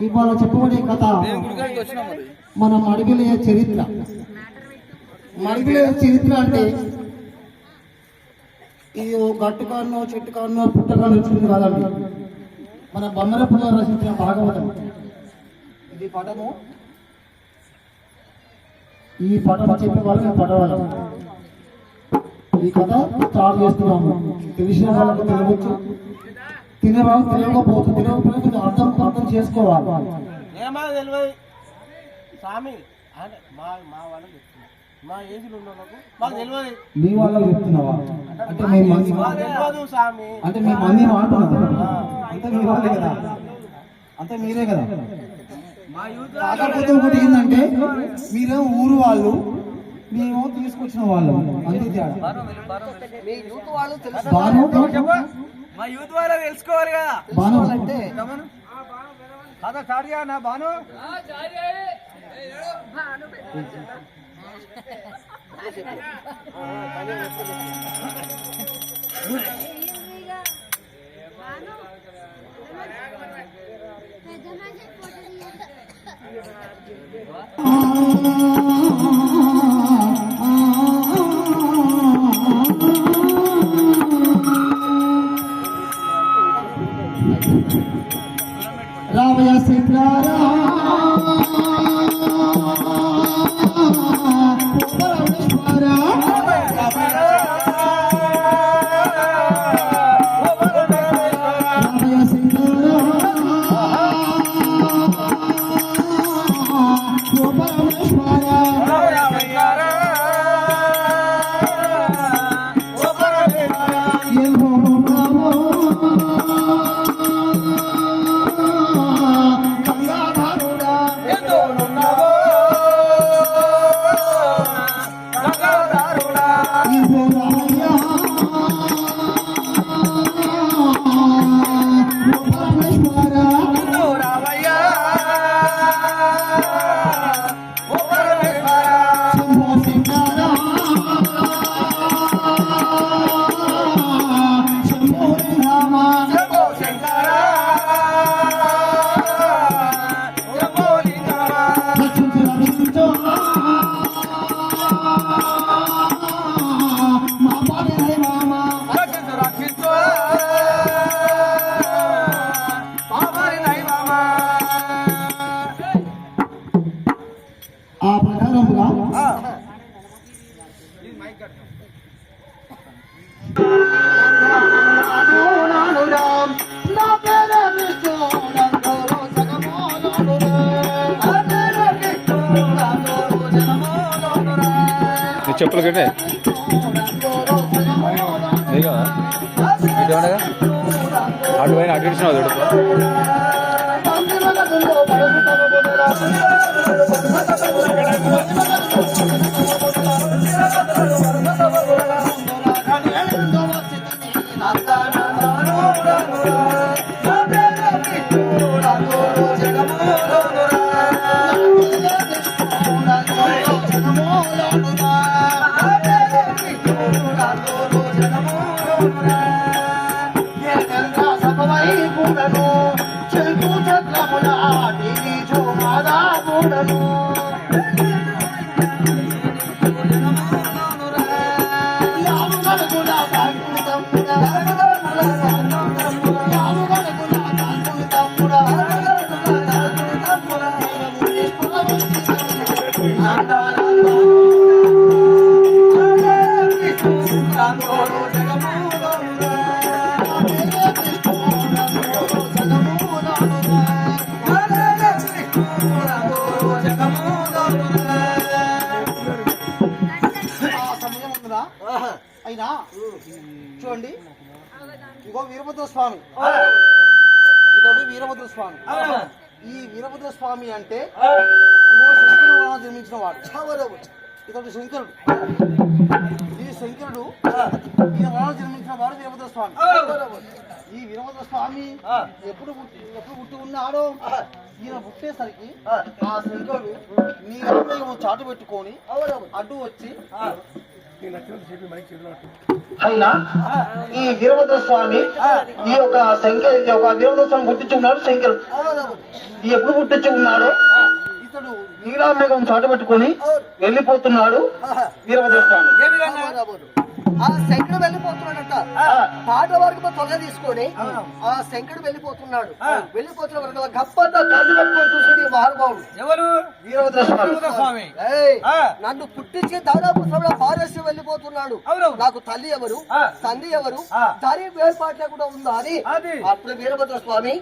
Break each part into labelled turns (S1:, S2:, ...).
S1: ఇవాళ చెప్పబడే కథ మన మడిగిలే చరిత్ర. మడిగిలే చరిత్ర అంటే ఇది గట్టు కాన్నో చెట్టు కాన్నో పుట్ట కాన్నో వచ్చింది కాదండి. మన బొమ్మరపులో రచించిన భాగవతం ఇది పటము. ఈ పటం చెప్పే వాళ్ళకి పడవాలి. ఈ కథ స్టార్ట్ చేస్తున్నాము. తెలిసిన వాళ్ళకి తెలియవచ్చు, తినేవాళ్ళు తెలియకపోవచ్చు. తెలియకపోతే అర్థం చేసుకోవాలి. మీ వాళ్ళకి చెప్తున్నావా అంటే మీ మంది అంటే మీ మంది అంటున్నా అంటే మీ వాళ్ళే కదా, అంటే మీరే కదా. కాకపోతే ఒకటి ఏంటంటే మీరేమో ఊరు వాళ్ళు, మేము తీసుకొచ్చిన వాళ్ళు, అంతే తేడా.
S2: మా యూత్ వాళ్ళ తెలుసుకోవాలి కదా.
S1: బాను అంటే
S2: అదా చాడియా నా బాను
S1: రామయ్య సీతారా ఆ ప్రకారముగా
S3: చెప్పులు కట్టే కదా అటు పైన అటు ఇచ్చినావు
S4: నక్షత్రముల నీలి చోమాదా కూడను యాముగనుగుల కాకుడు తమ్ముడా యాముగనుగుల కాకుడు తమ్ముడా అయినా చూడండి ఇగో వీరభద్ర స్వామి ఇతడు వీరభద్ర స్వామి ఈ వీరభద్ర స్వామి అంటే ఇగో శంకరుడు జన్మించిన వాడు ఇతడు శంకరుడు ఈ శంకరుడు ఈయన జన్మించిన వాడు వీరభద్ర స్వామి ఈ వీరభద్ర స్వామి ఎప్పుడు పుట్టి ఉన్నాడో ఈయన పుట్టేసరికి ఆ శంకరుడు నీ చాటు పెట్టుకొని అడ్డు వచ్చి అయినా ఈ వీరభద్ర స్వామి ఈ యొక్క వీరభద్ర స్వామి పుట్టించి ఉన్నాడు శంకరుడు ఎప్పుడు పుట్టించి ఉన్నాడో ఇతడు నీలామేఘం చాటు పెట్టుకొని వెళ్ళిపోతున్నాడు వీరభద్ర స్వామి
S5: ఆ శంకరుడు వెళ్ళిపోతున్నాడట పాట వరకు తొలగ తీసుకొని ఆ శంకరుడు వెళ్ళిపోతున్నాడు వెళ్ళిపోతున్న వరకు గప్పంత కళ్ళు పెట్టుకొని చూసాడు ఈ మహానుభావుడు
S2: ఎవరు
S5: వీరభద్ర స్వామి నన్ను పుట్టించి దాదాపు పారేసి వెళ్ళిపోతున్నాడు నాకు తల్లి ఎవరు తండ్రి ఎవరు దాని వేర్పాట్ల కూడా ఉందా అని అప్పుడు వీరభద్ర స్వామి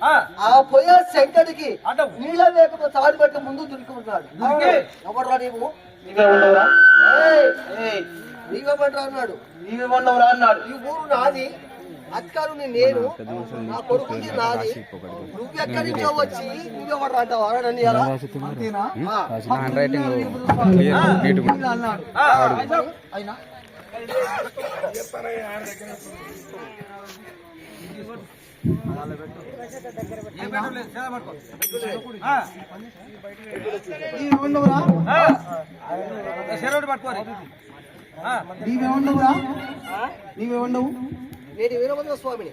S5: ఆ పోయే శంకరుడికి నీళ్ళ లేకపోతే తాడు పెట్టి ముందు దురుకున్నాడు ఎవరు నీవు నీవేమంటారు అన్నాడు
S4: నీవేమన్నావురా అన్నాడు
S5: ఈ ఊరు నాది అధికారుని నేను నా కొడుకుంది నాది నువ్వెక్కడి నుంచో వచ్చి నువ్వెవరు అంటావు అన్నాడు
S4: అయినా నీవేమండవు
S5: నేను వీరభద్ర స్వామిని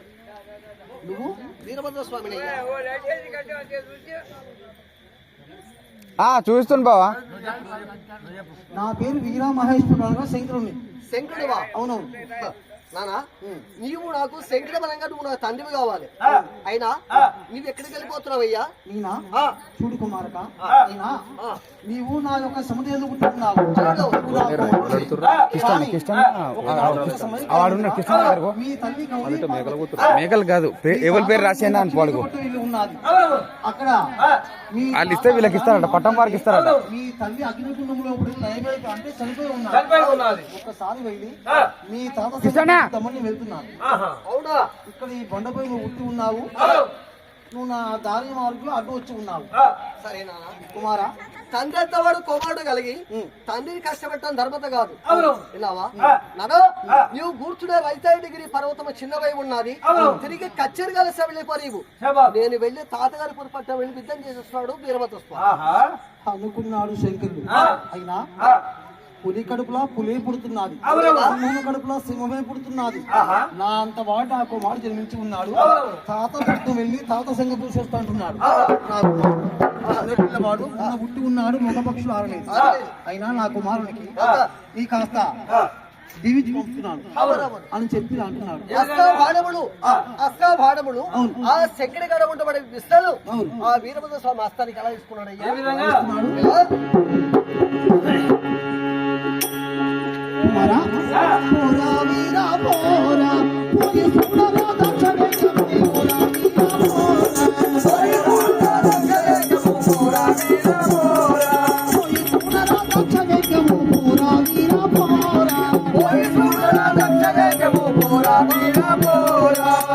S5: నువ్వు వీరభద్ర స్వామిని
S3: చూస్తున్నా బావా
S4: నా పేరు వీరా మహేశ్వరరావు శంకరుని
S5: శంకరుడివా
S4: అవునవును
S5: నానా నీవు నాకు శంకర బలంగా నువ్వు నాకు తండ్రివి కావాలి అయినా నువ్వు ఎక్కడికి వెళ్ళిపోతున్నావయ్యా
S4: నేనా చూడు కుమారక అయినా నీవు నా యొక్క సముద్రంలో పుట్టుకున్నావు మీ తల్లి
S3: మేకలు కాదు ఎవరి పేరు రాసేనా అని పాడుకో
S4: ఉన్నది అక్కడ
S3: వాళ్ళు ఇస్తే వీళ్ళకి ఇస్తారట పట్టం వారికి ఇస్తారట
S4: మీ తల్లి అగ్నికుండంలో అంటే చనిపోయి ఉన్నది ఒక్కసారి వెళ్ళి మీ తాత తమ్ముడిని వెళ్తున్నాను
S5: అవునా
S4: ఇక్కడ ఈ బండపై నువ్వు ఉట్టి ఉన్నావు నువ్వు నా దారి మార్గంలో అడ్డు వచ్చి ఉన్నావు
S5: సరేనా
S4: కుమారా
S5: తండ్రి అంతవాడు కుమారుడు కలిగి తండ్రిని కష్టపెట్టడం ధర్మత కాదు విన్నావా నడు నీవు కూర్చునే రైతాయిగిరి పర్వతం చిన్నవై ఉన్నది తిరిగి కచ్చేరి కలిసి వెళ్ళిపోవు నేను వెళ్ళి తాతగారి పొరపట్ట వెళ్ళి యుద్ధం చేసేస్తున్నాడు వీరభద్ర స్వామి
S4: అనుకున్నాడు శంకరుడు అయినా పులి కడుపులా పులే పుడుతున్నది సింహం కడుపులా సింహమే పుడుతున్నది నా అంత వాడు ఆ కుమారుడు జన్మించి ఉన్నాడు తాత పట్టు వెళ్ళి తాత సంగ పూసేస్తా అంటున్నాడు వాడు పుట్టి ఉన్నాడు మగ పక్షులు ఆరలేదు అయినా నా కుమారునికి ఈ కాస్త దీవించి పంపుతున్నాను అని చెప్పి అంటున్నాడు
S5: అస్కాభాడములు ఆ శంకరి గడ ఉండబడే విస్తాలు ఆ వీరభద్ర స్వామి హస్తానికి ఎలా తీసుకున్నాడు
S4: పోరా పోరా వీరా పోరా పోయి చూడరా దక్షిణ పోరా వీరా పోరా పోయి చూడరా దక్షిణ పోరా వీరా పోరా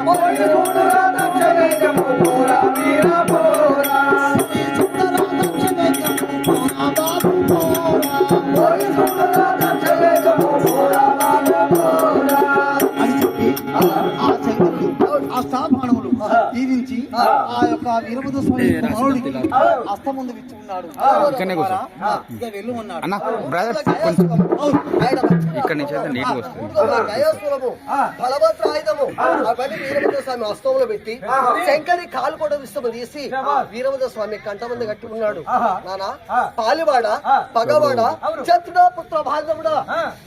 S4: పోయి చూడరా దక్షిణ పోరా వీరా పోరా
S5: Bora,
S4: ఆ యొక్క వీరభద్ర స్వామి మనోడికి అస్తముందు ఇచ్చి ఉన్నాడు.
S3: ఇక్కడనే కూర్చో.
S4: ఇక వెళ్ళమన్నాడు.
S3: అన్న బ్రదర్ కొంచెం ఇక్కడ నుంచి అయితే నీట్గా వస్తుంది.
S5: గయాసులము బలభద్ర ఆయుధము అవన్నీ వీరభద్ర స్వామి హస్తంలో పెట్టి శంకరి కాలు కూడా విస్తము తీసి వీరభద్ర స్వామి కంటమంది కట్టి ఉన్నాడు. నానా పాలివాడ పగవాడ చతుడా పుత్ర భాగముడా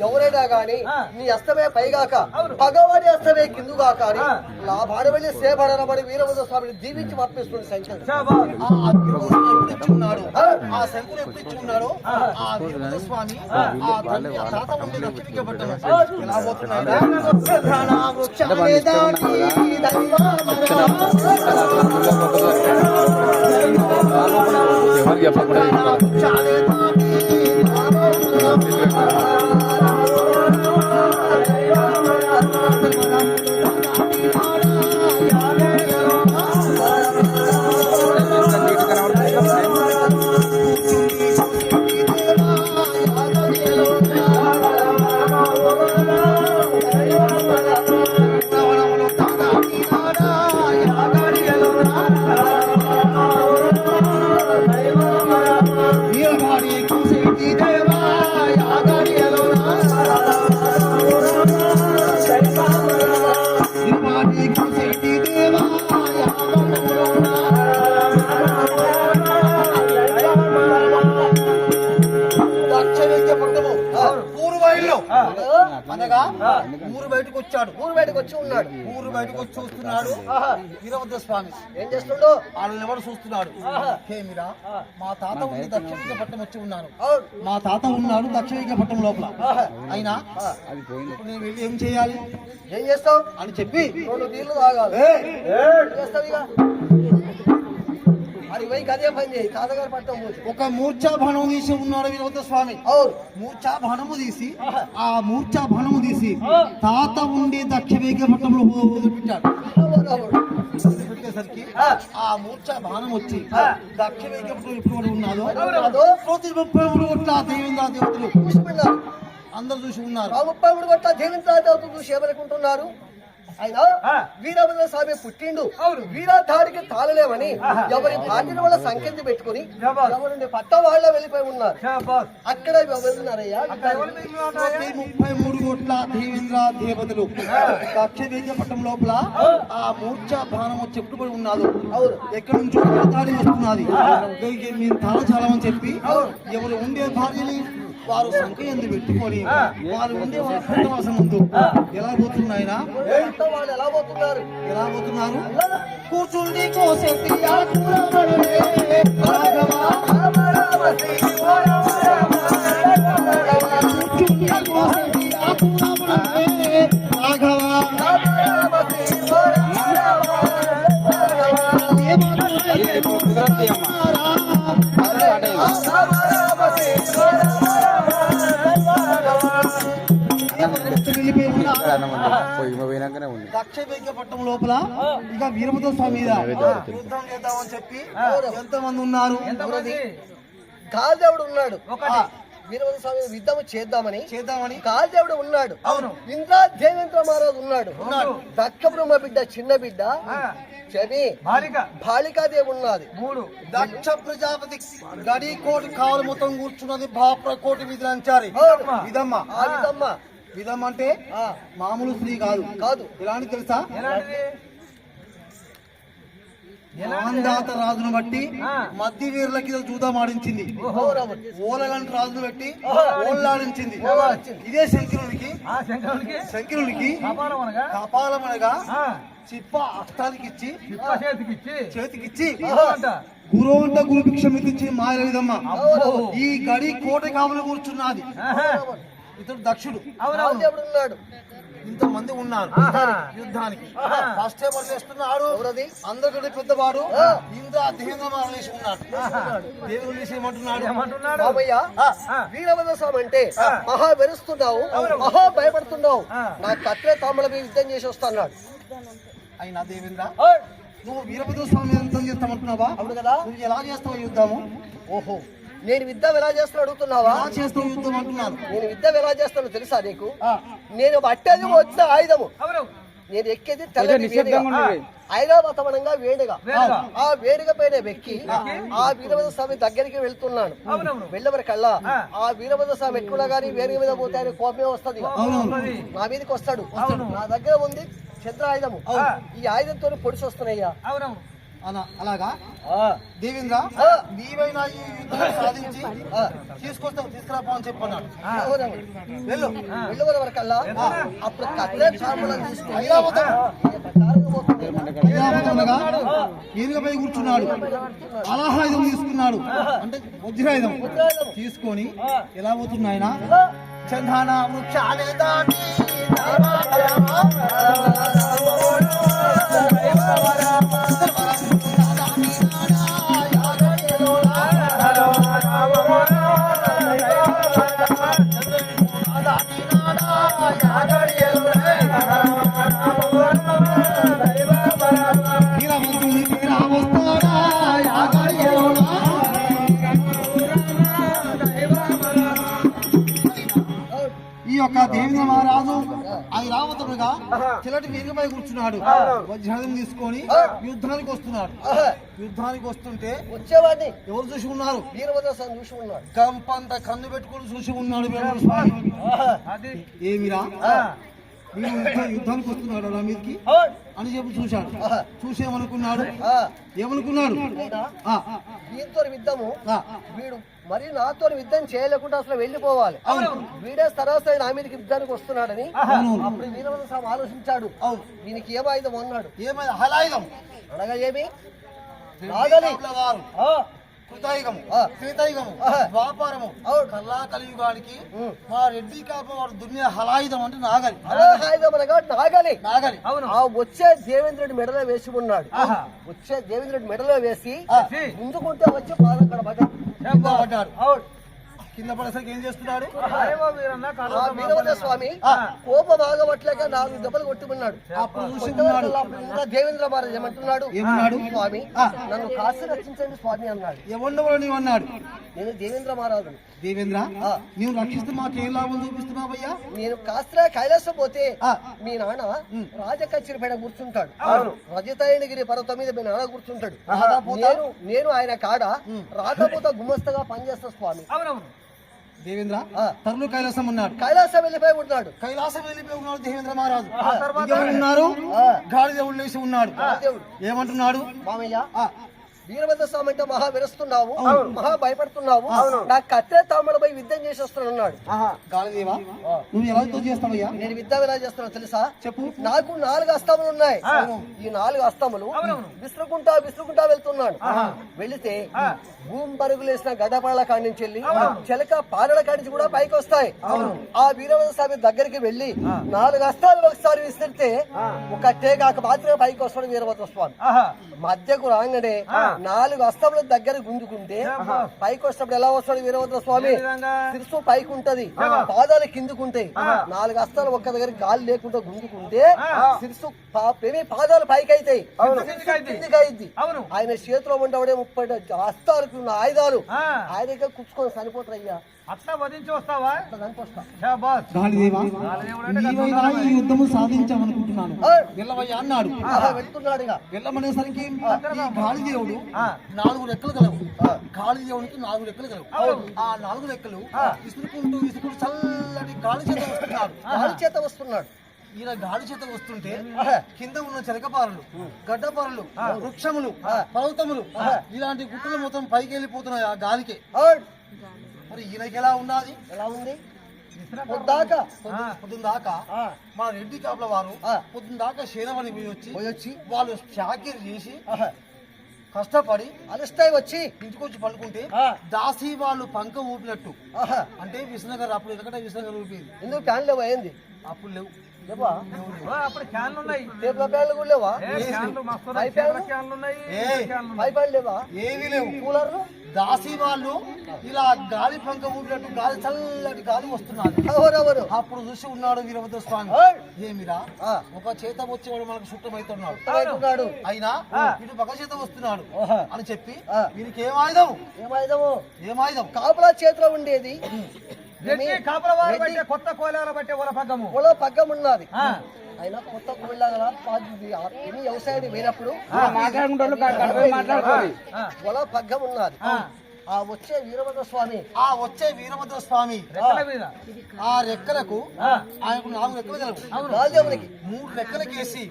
S5: ఎవరైనా గాని నీ అస్తమే పైగాక పగవాడి అస్తమే కిందుగాక అని లాభాడ వెళ్ళి సేపడనబడి వీరభద్ర స్వామిని దీవించి పంపిస్తుంది శంకర్.
S4: ఆ శంకుడు ఎప్పుడు ఇచ్చి ఉన్నాడో ఆ వీరభద్ర స్వామి ఆ తండ్రి ఆ తాత ఉండి రక్షించబడ్డాడు. ఎలా పోతున్నాడు?
S3: ఎవరు చెప్పకుండా
S4: అనగా ఊరు బయటకు వచ్చాడు.
S5: ఊరు బయటకు వచ్చి ఉన్నాడు.
S4: ఊరు బయటకు వచ్చి చూస్తున్నాడు వీరభద్ర స్వామి.
S5: ఏం చేస్తుండో
S4: వాళ్ళని ఎవరు చూస్తున్నాడు? ఏమిరా మా తాత ఉండి దక్షిణ పట్టణం వచ్చి ఉన్నాను.
S5: అవును
S4: మా తాత ఉన్నాడు దక్షిణ పట్టణం లోపల. అయినా ఇప్పుడు నేను వెళ్ళి ఏం చేయాలి
S5: ఏం చేస్తావు
S4: అని చెప్పి
S5: 2 నీళ్లు తాగాలి. ఏం చేస్తావు ఇక అది పోయి గదే పని చేయి. తాతగారి పట్టం పోయి
S4: ఒక మూర్ఛా బాణము తీసి ఉన్నాడు వీరభద్ర స్వామి.
S5: అవును
S4: మూర్ఛా బాణము తీసి ఆ మూర్ఛా బాణము తీసి తాత ఉండి దక్షిణ పట్టణంలో వదిలిపెట్టాడు. పెట్టేసరికి ఆ మూర్ఛా బాణం వచ్చి దక్షిణ ఎప్పుడు ఉన్నాదో 133 కోట్ల దేవేంద్ర దేవతలు
S5: చూసిపోయినారు.
S4: అందరు చూసి ఉన్నారు.
S5: 33 కోట్ల దేవేంద్రాదేవతలు చూసి ఏమనుకుంటున్నారు? అయినా వీరభద్ర స్వామి పుట్టిండు వీరాధాడికి తాళలేమని ఎవరి భార్యల వల్ల సంఖ్యంతి పెట్టుకుని ఎవరి పట్ట వాళ్ళ వెళ్ళిపోయి ఉన్నారు. అక్కడ వెళ్తున్నారయ్యా
S4: 33 కోట్ల దేవేంద్ర దేవతలు దక్షిణ పట్టం లోపల ఆ మూర్ఛ బాణం వచ్చి చెప్పుకొని ఉన్నాడు. ఎక్కడి నుంచో దాడి వస్తున్నది. మీరు తాళచాలమని చెప్పి ఎవరు ఉండే భార్యని వారు సంఖ్య ఎందు పెట్టుకొని వారు ఉండే వాసం ముందు ఎలా పోతున్నాయినా
S5: వాళ్ళు ఎలా పోతున్నారు?
S4: ఎలా పోతున్నారు? కూర్చుండి దక్షిణ పట్టం లోపల ఇక వీరభద్ర స్వామి మీద యుద్ధం చేద్దామని చెప్పి ఎంతమంది ఉన్నారు?
S5: కాలదేవుడు ఉన్నాడు. వీరభద్ర స్వామి యుద్ధం చేద్దామని కాలదేవుడు ఉన్నాడు. ఇంద్ర దేవేంద్ర మహారాజు ఉన్నాడు. దక్క బ్రహ్మ బిడ్డ చిన్న బిడ్డ శని బాలికాదేవి ఉన్నది.
S4: దక్ష ప్రజాపతి గడి కోటి కావాలి మొత్తం కూర్చున్నది బాప్ర కోటి విధులంచారి విధమ్మ. విధమ్మ అంటే మామూలు స్త్రీ కాదు. ఎలాంటి తెలుసా? మాందాత రాజును బట్టి మధ్య వీరులకి జూదం ఆడించింది. ఓలలాంటి రాజును బట్టి ఓళ్ళాడించింది. ఇదే శంకరునికి కపాలమనగా చిప్ప అష్టానికి ఇచ్చి చేతికిచ్చి గురువంట గురుభిక్ష మితిచ్చి మాయ విధమ్మ. ఈ గడి కోట కావలు కూర్చున్నది. ఇతడు దక్షుడు
S5: ఉన్నాడు.
S4: ఇంతమంది ఉన్నారు యుద్ధానికి. ఫస్ట్ ఎవరు చేస్తున్నాడు? అందరికంటే పెద్దవాడు ఇంద్ర దేవేంద్ర మహారాజు ఉన్నాడు. దేవుడు ఏమంటున్నాడు?
S5: వీరభద్ర స్వామి అంటే మహా వెరుస్తున్నావు, మహా భయపడుతున్నావు, నా కత్రే తామల మీద యుద్ధం చేసి వస్తున్నాడు.
S4: అయినా దేవేంద్ర నువ్వు వీరభద్ర స్వామి యుద్ధం చేస్తామంటున్నావా?
S5: అవును కదా.
S4: నువ్వు ఎలా చేస్తావు యుద్ధము?
S5: ఓహో, నేను యుద్ధం ఎలా చేస్తాను అడుగుతున్నావా?
S4: చేస్తావు యుద్ధం అంటున్నాను.
S5: నేను యుద్ధం ఎలా చేస్తానో తెలుసా నీకు? నేను పట్టేది వచ్చిన ఆయుధము. నేను ఎక్కేది తెల్లని వేడిగా. ఐరావతమనంగా వేడిగా. ఆ వేడిగా పైన వెక్కి ఆ వీరభద్ర స్వామి దగ్గరికి వెళ్తున్నాను. వెళ్ళవరకల్లా ఆ వీరభద్ర స్వామి ఎట్టుకున్నా గానీ వేడిగా మీద పోతే ఆయన కోపమే వస్తుంది. నా మీదకి వస్తాడు. నా దగ్గర ఉంది చంద్రాయుధము. ఈ ఆయుధంతో పొడిచి వస్తున్నాయ్యా.
S4: అలాగా దేవేంద్ర నీవైనా ఈ యుద్ధం సాధించి తీసుకురాపో అని చెప్పన్నాడు. వెళ్ళు
S5: వెళ్ళవరకల్లా అప్పుడు కత్తిరే చార్మలను తీసుకుని
S4: ఏనుగపై కూర్చున్నాడు. అలాహాయుధం తీసుకున్నాడు, అంటే వజ్రాయుధం తీసుకొని ఎలా పోతుంది ఆయన? చందాన వృక్షాలే దాటి ఈ యొక్క దేవేంద్ర మహారాజు ఐరావతుడుగా చిలటి వేగమై కూర్చున్నాడు. వజ్రాయుధం తీసుకొని యుద్ధానికి వస్తున్నాడు. యుద్ధానికి వస్తుంటే
S5: వచ్చేవాడిని
S4: ఎవరు చూసి ఉన్నారు?
S5: వీరభద్ర స్వామి చూసి ఉన్నాడు.
S4: కంపంత కన్ను పెట్టుకుని చూసి ఉన్నాడు వీరభద్ర స్వామి. ఏమిరా యుద్ధానికి వస్తున్నాడు నా మీదకి అని చెప్పి చూశాడు. చూసేమనుకున్నాడు, ఏమనుకున్నాడు?
S5: వీరితో యుద్ధము వీడు మరి నాతో యుద్ధం చేయలేకుండా అసలు వెళ్ళిపోవాలి. వీడే సరాసరి నా మీదకి యుద్ధానికి వస్తున్నాడని అప్పుడు వీరభద్ర స్వామి ఆలోచించాడు. దీనికి ఏమాయుధం అన్నాడు.
S4: ఏమైనా హలాయుధం
S5: అనగా ఏమి? నాగలి,
S4: కృతయుగము, శ్వేతయుగము, ద్వాపరము, కల్లా కలియుగానికి మా రెడ్డి కాప వాడు దున్నే హలాయుధం అంటే నాగలి.
S5: హలాయుధం అనగా నాగలి.
S4: నాగలి
S5: వచ్చే దేవేంద్రుడి మెడలో వేసి ఉన్నాడు. వచ్చే దేవేంద్రుడి మెడలో వేసి ముందుకుంటే వచ్చి పాదక్కడ
S4: పడ్డాడు. కింద పడేసరికి ఏం చేస్తున్నాడు?
S5: వీరభద్ర స్వామి కోప భాగవట్లేక 4 దెబ్బలు కొట్టుకున్నాడు. అప్పుడు దేవేంద్ర మహారాజ్ ఏమంటున్నాడు? స్వామి నన్ను కాస్త రక్షించండి స్వామి అన్నాడు.
S4: ఎవరు నీవు అన్నాడు?
S5: నేను దేవేంద్ర మహారాజు.
S4: దేవేంద్ర నీవు రక్షిస్తే మాకేం లాభం చూపిస్తున్నావయ్యా?
S5: నేను కాస్త కైలాసం పోతే మీ నాన్న రాజకచేరి పైన కూర్చుంటాడు. రజతాయనగిరి పర్వతం మీద మీ నాన్న కూర్చుంటాడు. నేను ఆయన కాడ రాకపోతే గుమస్తగా పనిచేస్తా స్వామి.
S4: దేవేంద్ర తరులు కైలాసం ఉన్నాడు.
S5: కైలాసం వెళ్ళిపోయి ఉన్నాడు.
S4: కైలాసం వెళ్ళిపోయి ఉన్నాడు దేవేంద్ర మహారాజు. ఉన్నారు గాడిదేవుడు లేచి ఉన్నాడు. ఏమంటున్నాడు?
S5: మామయ్య వీరభద్ర స్వామి అంటే మహా విరుస్తున్నావు, మహా భయపడుతున్నావు. నా కత్తిరే తామడపై యుద్ధం చేసి వస్తున్నాడు.
S4: గాలిదేవా నువ్వు ఎలా యుద్ధం చేస్తావయ్యా?
S5: నేను యుద్ధం ఎలా చేస్తున్నావు తెలుసా? చెప్పు. నాకు 4 అస్తములు ఉన్నాయి. ఈ 4 అస్తములు విసురుకుంటా వెళ్తున్నాను. వెళితే భూమి పరుగులేసిన గడ్డపాళ్ళ కాడి నుంచి వెళ్ళి చిలక పాలల కాడి నుంచి కూడా పైకి వస్తాయి. ఆ వీరభద్ర స్వామి దగ్గరికి వెళ్లి 4 అస్తాలు ఒకసారి విసిరితే ఒకటే కాక మాత్రమే పైకి వస్తాడు వీరభద్ర స్వామి. మధ్యకు రాగానే 4 అస్తముల దగ్గర గుంజుకుంటే పైకి వస్తున్నప్పుడు ఎలా వస్తాడు వీరభద్ర స్వామి? శిరస్సు పైకి ఉంటది, పాదాలు కిందుకుంటాయి. 4 అస్తాలు ఒక్క దగ్గర గాలి లేకుండా గుంజుకుంటే శిరస్సు పాదాలు పైకి అవుతాయి, కిందికి అయింది. ఆయన చేతిలో ఉండవడే 30 అస్తాలకు ఉన్న ఆయుధాలు ఆయన దగ్గర కూర్చుకొని చనిపోతారయ్యా.
S2: అట్లా వధించి వస్తావా?
S4: ఈ యుద్ధము సాధించామనుకుంటున్నాను వెళ్ళవయ్యా అన్నాడు.
S5: వెళ్తున్నాడు.
S4: వెళ్ళమనేసరికి ఈ గాలిదేవుడు 4 రెక్కలు కలవు. గాలిదేవునికి 4 రెక్కలు కలవు. ఆ 4 రెక్కలు విసురుకుంటూ చల్లటి గాలి చేత వస్తున్నాడు. ఈయన గాలి చేత వస్తుంటే కింద ఉన్న చిలకపారలు, గడ్డపారలు, వృక్షములు, పర్వతములు ఇలాంటి గుట్టలు మొత్తం పైకి వెళ్ళిపోతున్నాయి ఆ గాలికి. మరి ఈయనకి ఎలా ఉన్నది?
S5: ఎలా ఉంది?
S4: పొద్దున్న దాకా మన రెడ్డి కాపుల వారు పొద్దున్న దాకా శేనవని పోయి వచ్చి వాళ్ళు చాకిరి చేసి కష్టపడి
S5: అలస్తాయి వచ్చి
S4: ఇంటికి వచ్చి పడుకుంటే దాసి వాళ్ళు పంక ఊపినట్టు. అంటే విశ్వనగర్ అప్పుడు ఎందుకంటే విశ్వనగర్ ఊపేది.
S5: ఎందుకు ఫ్యాన్ లేవా? ఏంది
S4: అప్పుడు లేవు.
S2: అప్పుడు ఫ్యాన్లు ఉన్నాయి.
S5: ఫ్యాన్లు కూడా లేవా? లేవా?
S4: ఏమీ లేవు.
S5: కూలర్లు
S4: దాసి వాళ్ళు ఇలా గాలి పంక ఊపినట్టు గాలి చల్లటి గాలి వస్తున్నారు. అప్పుడు చూసి ఉన్నాడు వీరభద్ర స్వామి. ఏమిరా ఒక చేత వచ్చేవాడు మనకు చుట్టమైతున్నాడు, అయినా ఇటు పక్క చేత వస్తున్నాడు అని చెప్పి వీరికి ఏమాయుధం
S5: కాపులా చేతిలో ఉండేది
S2: కొత్త కోలాల బట్టే ఒల పగ్గము
S5: ఒల పగ్గం ఉన్నది అయినా కొత్త కోళ్ళ వ్యవసాయం వేనప్పుడు ఒల పగ్గం ఉన్నది ఆ వచ్చే వీరభద్ర స్వామి ఆ రెక్కలకు ఆయనకు 4 రెక్కలు గలవు బాలదేవునికి 3 రెక్కలకి వేసి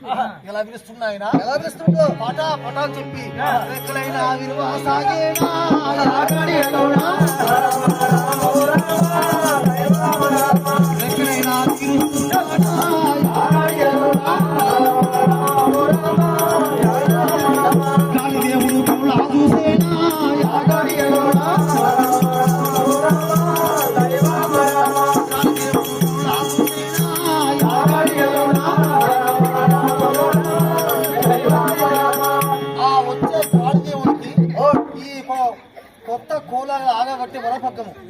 S5: ఎలా పిలుస్తున్నాయి ఎలా పిలుస్తుందో పటా పటా అని చెప్పి రెక్కలైన విలువ సాగేనా రెక్కలైనా దేవుడు కౌలా చూసేనా కొత్త కోలాలు ఆగబట్టి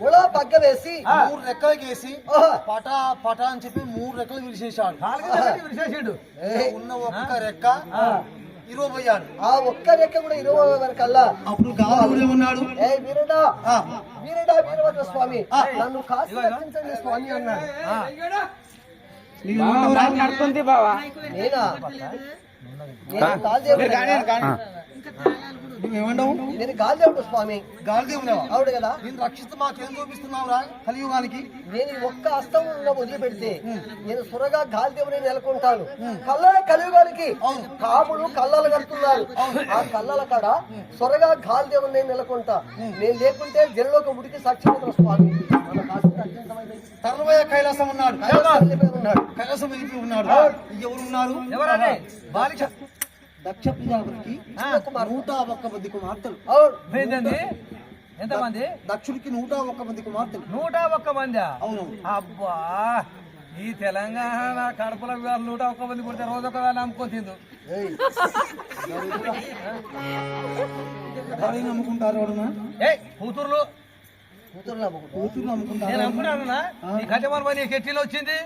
S5: ఒల పగ్గం వేసి 3 రెక్కలకి వేసి పటా పటా అని చెప్పి 3 రెక్కలు విరిచేసాడు ఉన్న ఒక్క రెక్క ఇరువబోయాడు ఆ ఒక్క రెక్క కూడా ఇరువకల్లా అప్పుడు గాలి ఉన్నాడు వీరడా వీరడా వీరభద్ర స్వామి నన్ను కాసి రక్షించండి స్వామి అన్నాడు నేనా నేను గాలిదేవుడు స్వామి గాలిదేవుడు అవుడు కదా నేను రక్షిస్తూ మాకేం చూపిస్తున్నావురా కలియుగానికి నేను ఒక్క హస్తం వదిలిపెడితే నేను సురగా గాలిదేవుని నెలకొంటాను కళ్ళ కలియుగానికి కాపులు కళ్ళలు కడుతున్నారు ఆ కళ్ళల కాడ సురగా గాలిదేవుని నెలకొంటా నేను లేకుంటే జనంలోకి ఉడికి సాక్షి స్వామి తర్వయ కైలాసం ఉన్నాడు కైలాసం వెళ్ళి ఉన్నాడు ఎవరున్నారు బాలిక దక్ష ప్రజాపతికి 101 మంది కుమార్తెలు
S2: ఎంతమంది
S5: దక్షుడికి 101 మంది కుమార్తెలు
S2: 101 మంది
S5: అవును
S2: అబ్బా ఈ తెలంగాణ కడపల 101 మంది పుడితే రోజు ఒక వేళ అమ్ముకోతిందు
S5: నమ్ముకుంటారు
S2: కూతుర్లు నేను అమ్ముకుంటాను నీ గజమాన్ పని కెట్టిలో వచ్చింది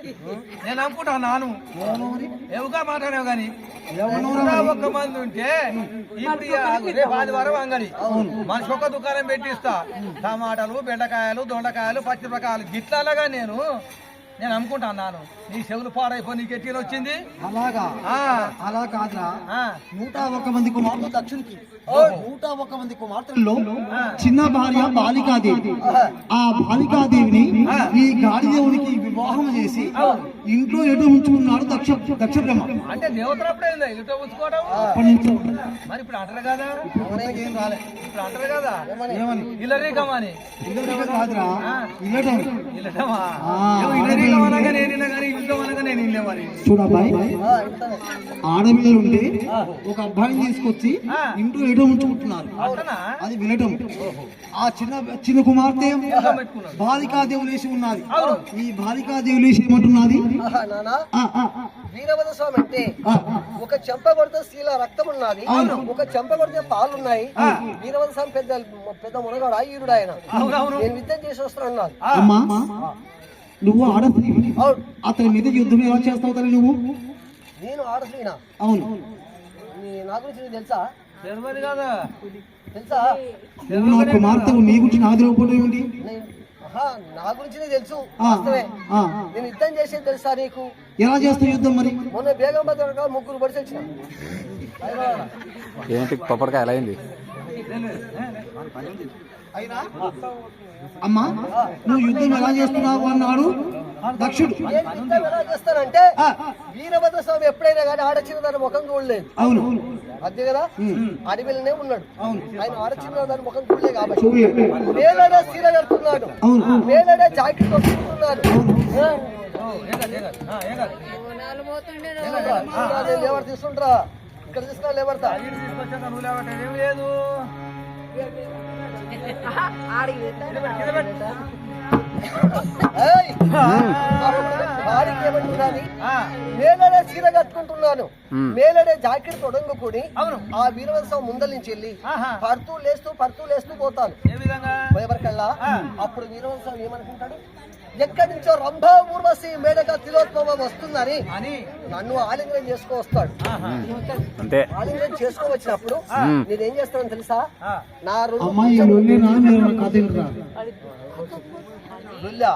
S2: నేను అమ్ముకుంటాను నాను ఏముగా మాట్లాడావు గాని 101 మంది ఉంటే ఇప్పుడు రేపు ఆదివారం అంగడి మనిషి ఒక్క దుకాణం పెట్టిస్తా టమాటాలు బెండకాయలు దొండకాయలు పచ్చిమిరకాయలు గిట్లాగా నేను అమ్ముకుంటాను నాను నీ చెవులు పాడైపోయి నీకు ఎట్టిలో వచ్చింది
S5: అలా కాదురా 101 మంది కుమార్తెలు దక్షునికి 101 మంది కుమార్తెల్లో చిన్న భార్య బాలికాదేవి ఆ బాలికాదేవిని ఈ గాడిదేవునికి వివాహం చేసి ఇంట్లో ఎటు ఉంచుకున్నాడు దక్ష బ్రహ్మ
S2: అంటే దేవతలు అప్పుడే ఎటో ఉంచుకోవడం మరి ఇప్పుడు అంటారు కదా
S5: ఏం రాలే
S2: ఇప్పుడు అంటారు కదా
S5: ఏమని
S2: ఇల్లరీకమని
S5: కాదురా
S2: ఇల్లటమా
S4: చూడబ్బాయి ఆడపిల్లలు ఉంటే ఒక అబ్బాయిని తీసుకొచ్చి ఇంట్లో ఎటో ఉంచుకుంటున్నారు అది వినటం ఆ చిన్న కుమార్తె బాలికాదేవి లేచి ఉన్నది ఈ బాలికాదేవి లేచి ఏమంటున్నది
S5: వీరభద్ర స్వామి అంటే ఒక చెంప కొడితే శీల రక్తం ఉన్నది ఒక చెంప కొడితే పాలున్నాయి వీరభద్ర స్వామి పెద్ద మునగాడు ఈరుడు ఆయన నేను యుద్ధం చేసి వస్తాను
S4: నువ్వు ఆడస్త్రీ అతని మీద యుద్ధం ఎలా చేస్తావు తల్లి నువ్వు
S5: నేను ఆడస్త్రీనా
S4: అవును
S5: నా గురించి నీకు తెలుసా తెలుసా
S4: నువ్వు నా కుమార్తెవు నీ గురించి నాకు తెలియకపోవడం ఏంటి
S5: నా గురించి తెలుసు నేను యుద్ధం చేసేది తెలుసా నీకు
S4: ఎలా చేస్తావు యుద్ధం మరి
S5: మొన్న బేగం భద్ర 3 పడిచి వచ్చిన
S3: ఏంటి పప్పడికాయ ఎలా అయింది
S5: అయినా
S4: అమ్మా నువ్వు యుద్ధం ఎలా చేస్తున్నావు అన్నాడు దక్షుడు
S5: ఎలా చేస్తానంటే వీరభద్ర స్వామి ఎప్పుడైనా కానీ ఆడచిన దాని ముఖం చూడలేదు
S4: అవును
S5: అంతే కదా అడవిలోనే ఉన్నాడు ఆయన ఆడచిన దాని ముఖం చూడలేదు కాబట్టి మేలడే సీర కడుతున్నాడు మేలడే జాకెట్ కొట్టుకుంటున్నాడు లేబర్ తీసుకుంటారా ఇక్కడ తీసుకున్నా లేబర్తా
S2: లేదు
S5: మేలడే చీర కట్టుకుంటున్నాను మేలడే జాకెట్ తొడంగుకుని ఆ వీరవత్సవం ముందల నుంచి వెళ్ళి పడుతూ లేస్తూ పోతాను భయపరకల్లా అప్పుడు వీరవత్సవం ఏమనుకుంటాడు ఎక్కడి నుంచో రంభా ఊర్వశి మేడగా తిలోత్సవం వస్తుందని నన్ను ఆలింగనం వస్తాడు ఆలింగనం చేసుకోవచ్చినప్పుడు నేనేం చేస్తానని తెలుసా నా రుల్లా